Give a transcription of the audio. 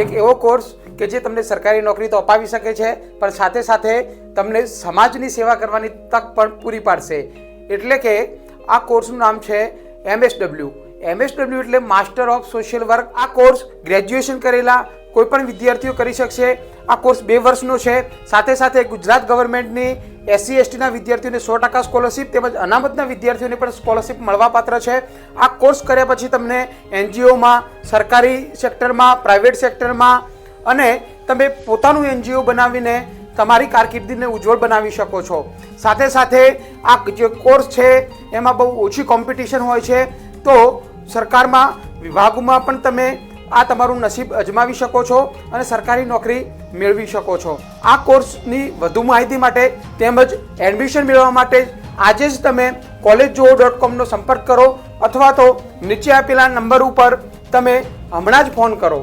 એક એવો કોર્સ કે જે તમને સરકારી નોકરી તો અપાવી શકે છે, પણ સાથે સાથે તમને સમાજની સેવા કરવાની તક પણ પૂરી પાડશે. એટલે કે આ કોર્સનું નામ છે MSW. MSW એટલે માસ્ટર ઓફ સોશિયલ વર્ક. આ કોર્સ ગ્રેજ્યુએશન કરેલા કોઈ પણ વિદ્યાર્થીઓ કરી શકશે. આ કોર્સ 2 વર્ષનો છે. સાથે સાથે ગુજરાત ગવર્મેન્ટની SC/ST વિદ્યાર્થીઓને 100% સ્કોલરશિપ તેમજ અનામતના વિદ્યાર્થીઓને પણ સ્કોલરશિપ મળવાપાત્ર છે. આ કોર્સ કર્યા પછી તમને NGOમાં, સરકારી સેક્ટરમાં, પ્રાઇવેટ સેક્ટરમાં અને તમે પોતાનું NGO બનાવીને તમારી કારકિર્દીને ઉજ્જવળ બનાવી શકો છો. સાથે સાથે આ જે કોર્સ છે એમાં બહુ ઓછી કોમ્પિટિશન હોય છે, તો સરકારમાં વિભાગોમાં પણ તમે આ તમારું નસીબ અજમાવી શકો છો અને સરકારી નોકરી મેળવી શકો છો. આ કોર્સની વધુ માહિતી માટે તેમજ એડમિશન મેળવવા માટે આજે જ તમે collegejoho.com નો સંપર્ક કરો અથવા તો નીચે આપેલા નંબર ઉપર તમે હમણાં જ ફોન કરો.